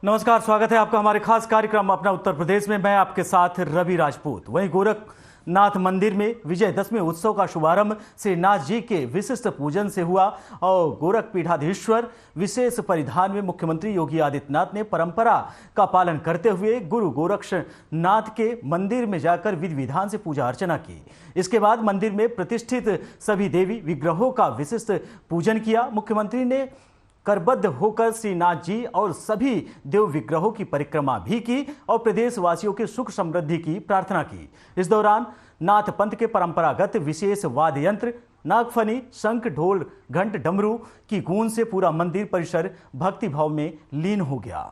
नमस्कार, स्वागत है आपका हमारे खास कार्यक्रम अपना उत्तर प्रदेश में। मैं आपके साथ रवि राजपूत। वहीं गोरखनाथ मंदिर में विजयदशमी उत्सव का शुभारंभ श्री नाथ जी के विशिष्ट पूजन से हुआ और गोरख पीठाधीश्वर विशेष परिधान में मुख्यमंत्री योगी आदित्यनाथ ने परंपरा का पालन करते हुए गुरु गोरक्षनाथ के मंदिर में जाकर विधि विधान से पूजा अर्चना की। इसके बाद मंदिर में प्रतिष्ठित सभी देवी विग्रहों का विशिष्ट पूजन किया। मुख्यमंत्री ने करबद्ध होकर श्री नाथ जी और सभी देव विग्रहों की परिक्रमा भी की और प्रदेशवासियों के सुख समृद्धि की प्रार्थना की। इस दौरान नाथ पंथ के परंपरागत विशेष वाद्य यंत्र नागफनी, शंख, ढोल, घंट, डमरू की गूंज से पूरा मंदिर परिसर भक्ति भाव में लीन हो गया।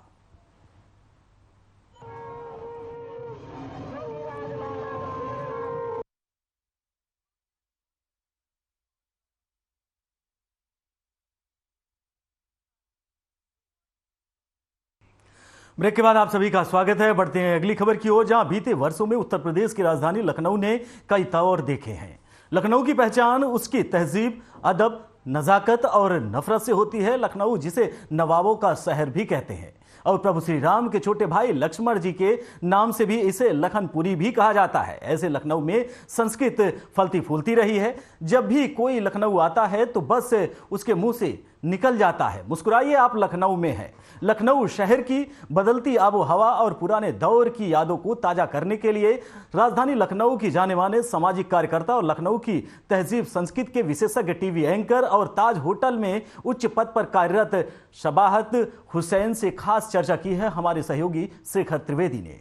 ब्रेक के बाद आप सभी का स्वागत है। बढ़ते हैं अगली खबर की ओर, जहां बीते वर्षों में उत्तर प्रदेश की राजधानी लखनऊ ने कई तौर देखे हैं। लखनऊ की पहचान उसकी तहजीब, अदब, नजाकत और नफरत से होती है। लखनऊ जिसे नवाबों का शहर भी कहते हैं और प्रभु श्री राम के छोटे भाई लक्ष्मण जी के नाम से भी इसे लखनपुरी भी कहा जाता है। ऐसे लखनऊ में संस्कृत फलती फूलती रही है। जब भी कोई लखनऊ आता है तो बस उसके मुंह से निकल जाता है, मुस्कुराइए आप लखनऊ में हैं। लखनऊ शहर की बदलती आबो हवा और पुराने दौर की यादों को ताजा करने के लिए राजधानी लखनऊ की जाने माने सामाजिक कार्यकर्ता और लखनऊ की तहजीब संस्कृति के विशेषज्ञ टीवी एंकर और ताज होटल में उच्च पद पर कार्यरत शबाहत हुसैन से खास चर्चा की है हमारे सहयोगी शेखर त्रिवेदी ने।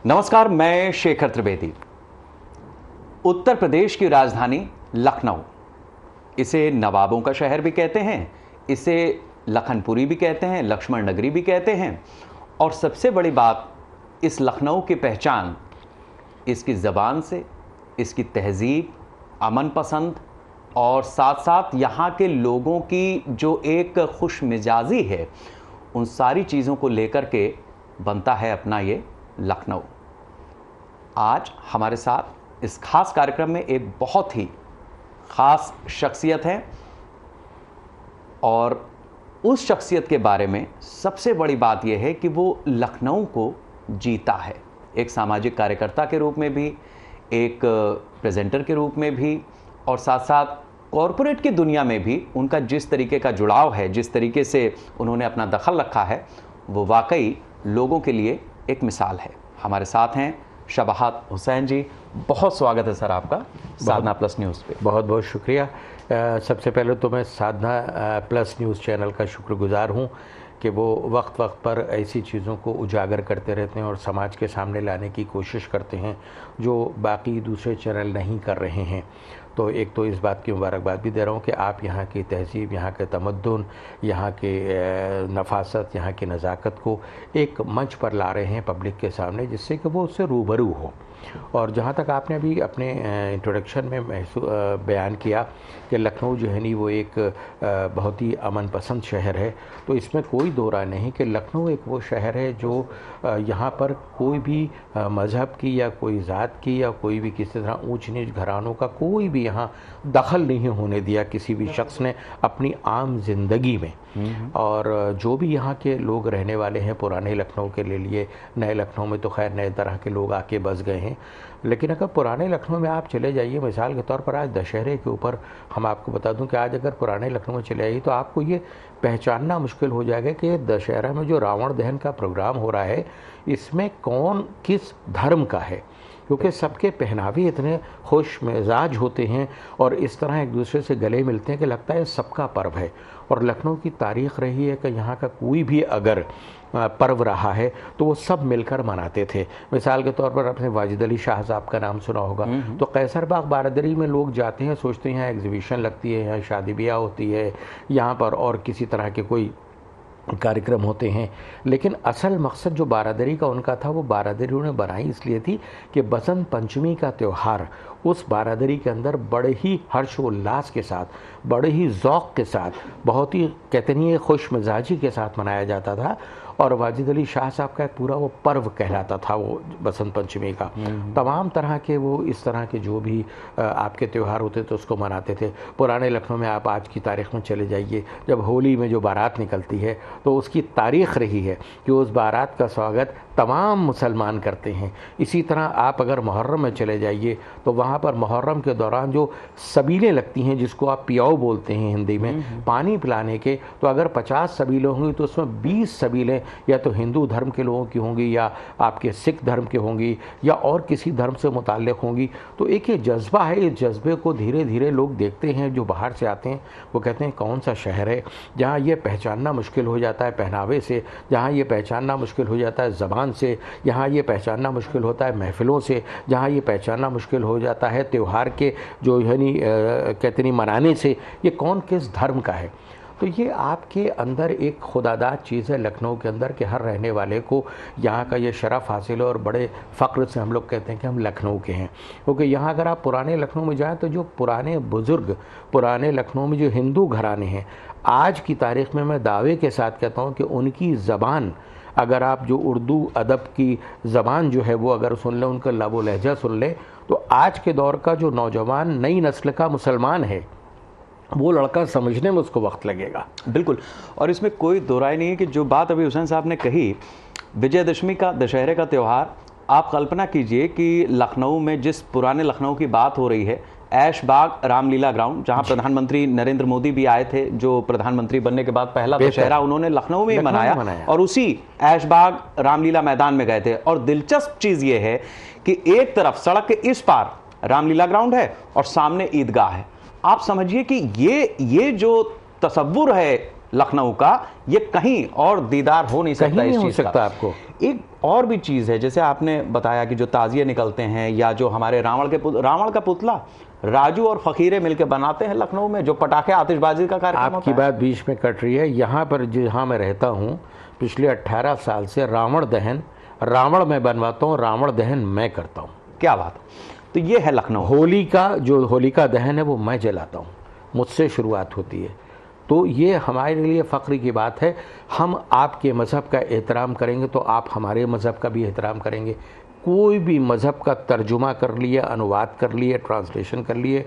नमस्कार, मैं शेखर त्रिवेदी। उत्तर प्रदेश की राजधानी लखनऊ, इसे नवाबों का शहर भी कहते हैं, इसे लखनपुरी भी कहते हैं, लक्ष्मण नगरी भी कहते हैं। और सबसे बड़ी बात, इस लखनऊ की पहचान इसकी ज़बान से, इसकी तहजीब, अमन पसंद और साथ साथ यहाँ के लोगों की जो एक खुश मिजाजी है, उन सारी चीज़ों को लेकर के बनता है अपना ये लखनऊ। आज हमारे साथ इस खास कार्यक्रम में एक बहुत ही ख़ास शख्सियत है और उस शख्सियत के बारे में सबसे बड़ी बात यह है कि वो लखनऊ को जीता है, एक सामाजिक कार्यकर्ता के रूप में भी, एक प्रेजेंटर के रूप में भी और साथ साथ कॉरपोरेट की दुनिया में भी उनका जिस तरीके का जुड़ाव है, जिस तरीके से उन्होंने अपना दखल रखा है, वो वाकई लोगों के लिए एक मिसाल है। हमारे साथ हैं शबाहत हुसैन जी। बहुत स्वागत है सर आपका साधना प्लस न्यूज़ पे। बहुत बहुत शुक्रिया। सबसे पहले तो मैं साधना प्लस न्यूज़ चैनल का शुक्रगुजार हूँ कि वो वक्त वक्त पर ऐसी चीज़ों को उजागर करते रहते हैं और समाज के सामने लाने की कोशिश करते हैं जो बाकी दूसरे चैनल नहीं कर रहे हैं। तो एक तो इस बात की मुबारकबाद भी दे रहा हूँ कि आप यहाँ की तहजीब, यहाँ के तमद्दुन, यहाँ के नफासत, यहाँ की नज़ाकत को एक मंच पर ला रहे हैं पब्लिक के सामने, जिससे कि वो उससे रूबरू हो। और जहाँ तक आपने अभी अपने इंट्रोडक्शन में बयान किया कि लखनऊ जो है नी वो एक बहुत ही अमन पसंद शहर है, तो इसमें कोई दो राय नहीं कि लखनऊ एक वो शहर है जो यहाँ पर कोई भी मज़हब की या कोई ज़ात की या कोई भी किसी तरह ऊंच नीच घरानों का कोई भी यहाँ दखल नहीं होने दिया किसी भी शख्स ने अपनी आम जिंदगी में। और जो भी यहाँ के लोग रहने वाले हैं पुराने लखनऊ के ले लिए, नए लखनऊ में तो खैर नए तरह के लोग आके बस गए हैं, लेकिन अगर पुराने लखनऊ में आप चले जाइए, मिसाल के तौर पर आज दशहरे के ऊपर हम आपको बता दूं कि आज अगर पुराने लखनऊ में चले आइए तो आपको ये पहचानना मुश्किल हो जाएगा कि दशहरा में जो रावण दहन का प्रोग्राम हो रहा है इसमें कौन किस धर्म का है, क्योंकि सबके पहनावे इतने खुश मिजाज होते हैं और इस तरह एक दूसरे से गले मिलते हैं कि लगता है सबका पर्व है। और लखनऊ की तारीख़ रही है कि यहाँ का कोई भी अगर पर्व रहा है तो वो सब मिलकर मनाते थे। मिसाल के तौर पर आपने वाजिद अली शाह साहब का नाम सुना होगा, तो कैसर बाग बारादरी में लोग जाते हैं, सोचते हैं यहाँ एग्जीबिशन लगती है, यहाँ शादी ब्याह होती है, यहाँ पर और किसी तरह के कोई कार्यक्रम होते हैं, लेकिन असल मकसद जो बारादरी का उनका था वो बारादरी उन्हें बनाई इसलिए थी कि बसंत पंचमी का त्यौहार उस बारादरी के अंदर बड़े ही हर्षोल्लास के साथ, बड़े ही ज़ौक़ के साथ, बहुत ही कहते नहीं है खुश मिजाजी के साथ मनाया जाता था। और वाजिद अली शाह साहब का एक पूरा वो पर्व कहलाता था वो बसंत पंचमी का। तमाम तरह के वो इस तरह के जो भी आपके त्यौहार होते थे उसको मनाते थे। पुराने लखनऊ में आप आज की तारीख़ में चले जाइए, जब होली में जो बारात निकलती है तो उसकी तारीख़ रही है कि उस बारात का स्वागत तमाम मुसलमान करते हैं। इसी तरह आप अगर मुहर्रम में चले जाइए तो वहाँ पर मुहर्रम के दौरान जो सबीलें लगती हैं, जिसको आप पियाओ बोलते हैं हिंदी में, पानी पिलाने के, तो अगर 50 सबीलें होंगी तो उसमें 20 सबीलें या तो हिंदू धर्म के लोगों की होंगी या आपके सिख धर्म की होंगी या और किसी धर्म से मुताल्लिक़ होंगी। तो एक ये जज्बा है, इस जज्बे को धीरे धीरे लोग देखते हैं, जो बाहर से आते हैं वो कहते हैं कौन सा शहर है जहाँ ये पहचानना मुश्किल हो जाता है पहनावे से, जहाँ ये पहचानना मुश्किल हो जाता है ज़बान से, यहाँ ये पहचानना मुश्किल होता है महफ़िलों से, जहाँ ये पहचानना मुश्किल हो जाता है त्यौहार के जो यानी कहते नहीं मनाने से, ये कौन किस धर्म का है। तो ये आपके अंदर एक खुदादाद चीज़ है लखनऊ के अंदर कि हर रहने वाले को यहाँ का ये शरफ़ हासिल है और बड़े फ़ख्र से हम लोग कहते हैं कि हम लखनऊ के हैं। क्योंकि यहाँ अगर आप पुराने लखनऊ में जाएँ तो जो पुराने बुज़ुर्ग, पुराने लखनऊ में जो हिंदू घराने हैं, आज की तारीख़ में मैं दावे के साथ कहता हूँ कि उनकी ज़बान, अगर आप जो उर्दू अदब की ज़बान जो है वो अगर सुन लें, उनका लबो लहजा सुन लें, तो आज के दौर का जो नौजवान नई नस्ल का मुसलमान है वो लड़का समझने में उसको वक्त लगेगा। बिल्कुल, और इसमें कोई दो राय नहीं है कि जो बात अभी हुसैन साहब ने कही, विजयदशमी का, दशहरे का त्यौहार, आप कल्पना कीजिए कि लखनऊ में जिस पुराने लखनऊ की बात हो रही है, ऐशबाग रामलीला ग्राउंड, जहां प्रधानमंत्री नरेंद्र मोदी भी आए थे, जो प्रधानमंत्री बनने के बाद पहला दशहरा उन्होंने लखनऊ में ही मनाया और उसी ऐशबाग रामलीला मैदान में गए थे। और दिलचस्प चीज ये है कि एक तरफ सड़क के इस पार रामलीला ग्राउंड है और सामने ईदगाह है। आप समझिए कि ये जो तसव्वुर है लखनऊ का, ये कहीं और दीदार हो नहीं सकता इस चीज का। आपको एक और भी चीज है, जैसे आपने बताया कि जो ताजिए निकलते हैं या जो हमारे रावण का पुतला राजू और फकीरे मिलकर बनाते हैं लखनऊ में, जो पटाखे आतिशबाजी का कार्यक्रम आपकी बात बीच में कट रही है। यहाँ पर जहाँ मैं रहता हूँ पिछले 18 साल से रावण दहन रावण मैं बनवाता हूँ, रावण दहन मैं करता हूँ। क्या बात है। तो ये है लखनऊ। होली का जो होलिका दहन है वो मैं जलाता हूँ, मुझसे शुरुआत होती है। तो ये हमारे लिए फ़ख्र की बात है। हम आपके मज़हब का एहतराम करेंगे तो आप हमारे मज़हब का भी एहतराम करेंगे। कोई भी मज़हब का तर्जुमा कर लिए, अनुवाद कर लिए, ट्रांसलेशन कर लिए,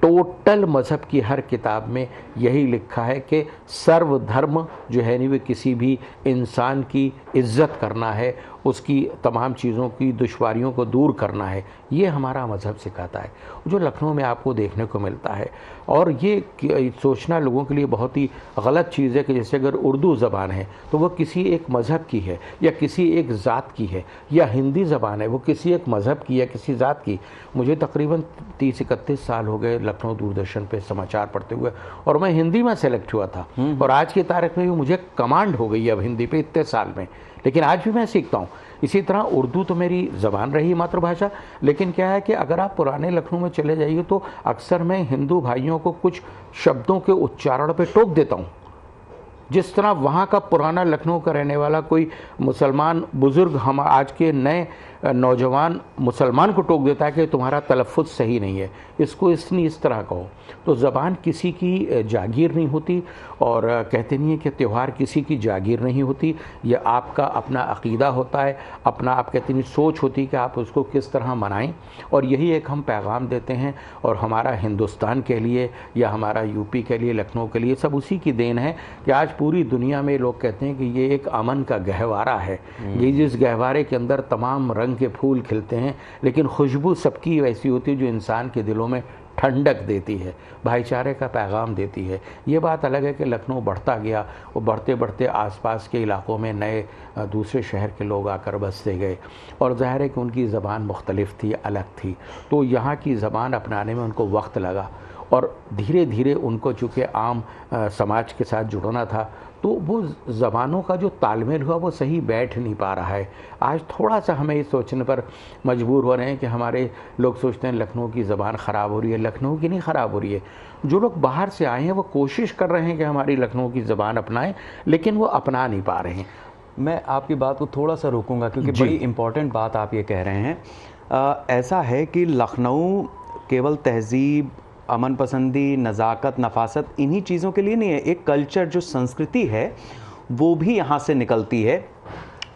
टोटल मज़हब की हर किताब में यही लिखा है कि सर्वधर्म जो है नहीं, वे किसी भी इंसान की इज़्ज़त करना है, उसकी तमाम चीज़ों की दुश्वारियों को दूर करना है। ये हमारा मज़हब सिखाता है, जो लखनऊ में आपको देखने को मिलता है। और ये सोचना लोगों के लिए बहुत ही गलत चीज़ है कि जैसे अगर उर्दू ज़बान है तो वह किसी एक मज़हब की है या किसी एक ज़ात की है, या हिंदी ज़बान है वो किसी एक मज़हब की या किसी ज़ात की। मुझे तकरीबन 30-31 साल हो गए लखनऊ दूरदर्शन पे समाचार पढ़ते हुए, और मैं हिंदी में सेलेक्ट हुआ था और आज की तारीख में भी मुझे कमांड हो गई अब हिंदी पे इतने साल में, लेकिन आज भी मैं सीखता हूँ। इसी तरह उर्दू तो मेरी ज़बान रही, मातृभाषा, लेकिन क्या है कि अगर आप पुराने लखनऊ में चले जाइए तो अक्सर मैं हिंदू भाइयों को कुछ शब्दों के उच्चारण पे टोक देता हूँ। जिस तरह वहाँ का पुराना लखनऊ का रहने वाला कोई मुसलमान बुज़ुर्ग हम आज के नए नौजवान मुसलमान को टोक देता है कि तुम्हारा तलफ़्फ़ुज़ सही नहीं है, इसको इस तरह कहो। तो ज़बान किसी की जागीर नहीं होती, और कहते नहीं है कि त्यौहार किसी की जागीर नहीं होती। यह आपका अपना अक़ीदा होता है, अपना आप कहते नहीं सोच होती है कि आप उसको किस तरह मनाएं। और यही एक हम पैगाम देते हैं, और हमारा हिंदुस्तान के लिए या हमारा यूपी के लिए, लखनऊ के लिए, सब उसी की देन है कि आज पूरी दुनिया में लोग कहते हैं कि ये एक अमन का गहवारा है। ये जिस गहवारे के अंदर तमाम रंग के फूल खिलते हैं, लेकिन खुशबू सबकी वैसी होती है जो इंसान के दिलों में ठंडक देती है, भाईचारे का पैगाम देती है। ये बात अलग है कि लखनऊ बढ़ता गया, वो बढ़ते बढ़ते आसपास के इलाकों में नए दूसरे शहर के लोग आकर बसते गए, और ज़ाहिर है कि उनकी ज़बान मुख्तलिफ थी, अलग थी, तो यहाँ की ज़बान अपनाने में उनको वक्त लगा, और धीरे धीरे उनको चूँकि आम समाज के साथ जुड़ना था, तो वो ज़बानों का जो तालमेल हुआ वो सही बैठ नहीं पा रहा है। आज थोड़ा सा हमें इस सोचने पर मजबूर हो रहे हैं कि हमारे लोग सोचते हैं लखनऊ की ज़बान ख़राब हो रही है। लखनऊ की नहीं ख़राब हो रही है, जो लोग बाहर से आए हैं वो कोशिश कर रहे हैं कि हमारी लखनऊ की ज़बान अपनाएं, लेकिन वो अपना नहीं पा रहे हैं। मैं आपकी बात को थोड़ा सा रोकूंगा क्योंकि बड़ी इंपॉर्टेंट बात आप ये कह रहे हैं। ऐसा है कि लखनऊ केवल तहजीब, अमन पसंदी, नज़ाकत, नफासत इन्हीं चीज़ों के लिए नहीं है, एक कल्चर जो संस्कृति है वो भी यहाँ से निकलती है।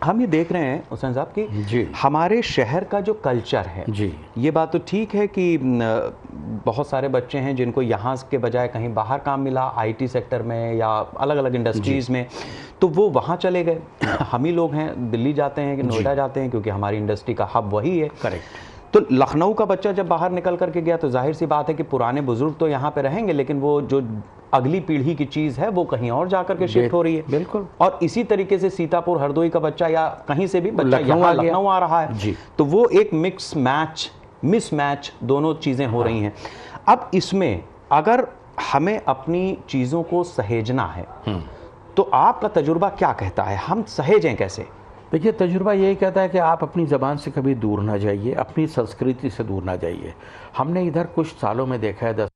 हम ये देख रहे हैं हुसैन साहब कि जी, हमारे शहर का जो कल्चर है जी, ये बात तो ठीक है कि बहुत सारे बच्चे हैं जिनको यहाँ के बजाय कहीं बाहर काम मिला, आईटी सेक्टर में या अलग अलग इंडस्ट्रीज़ में, तो वो वहाँ चले गए। हम ही लोग हैं दिल्ली जाते हैं कि नोएडा जाते हैं क्योंकि हमारी इंडस्ट्री का हब वही है। करेक्ट। तो लखनऊ का बच्चा जब बाहर निकल करके गया तो जाहिर सी बात है कि पुराने बुजुर्ग तो यहाँ पे रहेंगे, लेकिन वो जो अगली पीढ़ी की चीज़ है वो कहीं और जाकर के शिफ्ट हो रही है। बिल्कुल। और इसी तरीके से सीतापुर हरदोई का बच्चा या कहीं से भी बच्चा यहाँ लखनऊ आ रहा है जी। तो वो एक मिसमैच दोनों चीज़ें हो रही हैं। अब इसमें अगर हमें अपनी चीज़ों को सहेजना है तो आपका तजुर्बा क्या कहता है, हम सहेजें कैसे? देखिए, तजुर्बा यही कहता है कि आप अपनी ज़बान से कभी दूर ना जाइए, अपनी संस्कृति से दूर ना जाइए। हमने इधर कुछ सालों में देखा है, 10